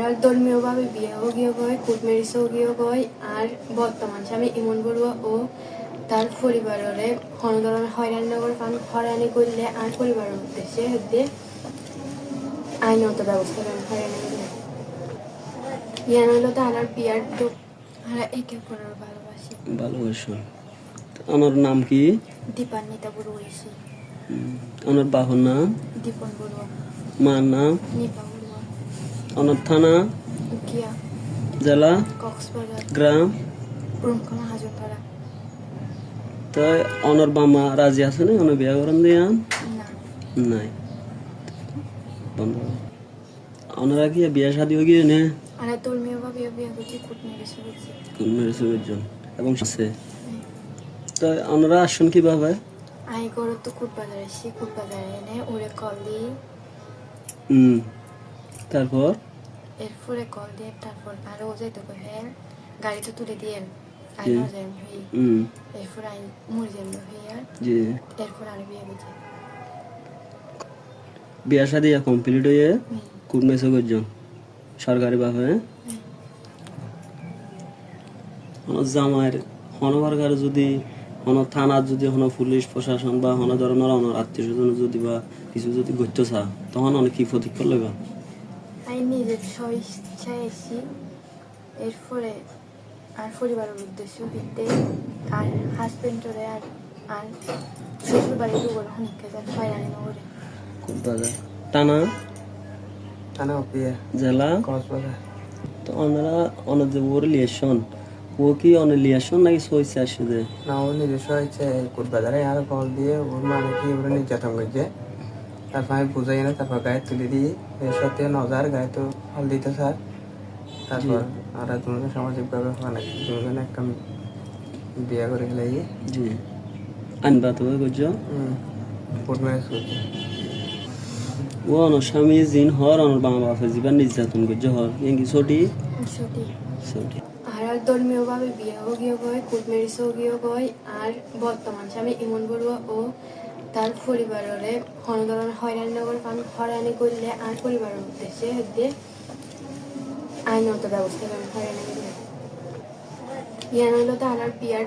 আর ধর্মীয়ভাবে বিয়েও গিয়ে গয়, কোর্ট ম্যারেজও গিয়ে গয়। আর বর্তমান স্বামী ইমন বড়ুয়া ও তার পরিবারের কোনো ধরনের হয়রানিনগর হয়রানি করলে আর পরিবারের উদ্দেশ্যে হতে আইনত ব্যবস্থা করেন হয়রানি করলে। ইয়ান হইল তার আর বিয়ার দুঃখ আর একে অপরের ভালোবাসো। আমার নাম কি? দীপান্বিতা বড়ুয়া হয়েছে। আমার বাবার নাম দীপন বড়ুয়া। মার নাম নিপা বড়ুয়া। আমার থানা উকিয়া। জেলা কক্সবাজার। গ্রাম রুমখানা হাজনপাড়া। তাই অনর বামা রাজি আছে না অনেক বিয়া করেন দিয়া না নাই বন্ধ অনারা কি বিয়া শাদী হয়ে গিয়ে নে আর ধর্মীয়ভাবে বিয়ে করছি কোর্ট ম্যারেজ হয়েছে। জন এবং আছে তাই অনারা আসুন কিভাবে আই করো তো কোর্ট বাজারে এসে কোর্ট বাজারে এনে ওরে কল দিই। তারপর এরপরে কল দিয়ে তারপর আরো যাইতে হ্যাঁ গাড়ি তো তুলে দিয়ে আই জি। মরজাম হই। এরপর আই মরজাম হই আর জি এরপর আর বিয়ে করছি। বিয়া শাদী কমপ্লিট হয়ে কোন মেসে করছেন সরকারি ভাবে আমার জামাইয়ের হনবারগার যদি হন থানার যদি হন পুলিশ প্রশাসন বা হন ধরনের অনার আত্মীয় স্বজন যদি বা কিছু যদি করতে চা তখন অনেক কি প্রতীক করলে বা আমি নিজের স্বইচ্ছায় এসেছি। এরপরে আর পরিবারের উদ্দেশ্য ভিত্তে আর হাজবেন্ডরে আর আর শ্বশুর বাড়ির দুগুলো অনেককে যান হয়রানি করে। খুব বাজার টানা টানা অপিয়া জেলা কক্সবাজার। তো ওনারা অনেক যে ওর লিয়েশন ও কি অনেক লিয়েশন নাকি সইছে আসছে না ও নিজস্ব হচ্ছে কোটবাজারে আর কল দিয়ে ওর মানে কি ওরা নির্যাতন করছে। তারপর আমি বুঝাই না তারপর গায়ে তুলে দিই সত্যি নজার গায়ে তো ফল দিতে স্যার। তারপর আর দুজনে সামাজিকভাবে মানে দুজনে একটা বিয়ে করে গেলে জি আনবা তো করছো কোর্ট ম্যারেজ করছে। ও অনর স্বামী জিন হর অনর বাবা বাপে জীবন নির্যাতন করছে হর এঙ্গি ছোটি সঠিক ছোটি আর ধর্মীয়ভাবে বিয়েও গিয়ে গয়, কোর্ট ম্যারেজও গিয়ে গয়। আর বর্তমান স্বামী ইমন বড়ুয়া ও তার পরিবারের কোনো ধরনের হয়রানিনগর হয়রানি করলে আর পরিবারের উদ্দেশ্যে হতে আইনত ব্যবস্থা করেন হয়রানি করলে। ইয়ান হইল তার আর বিয়ার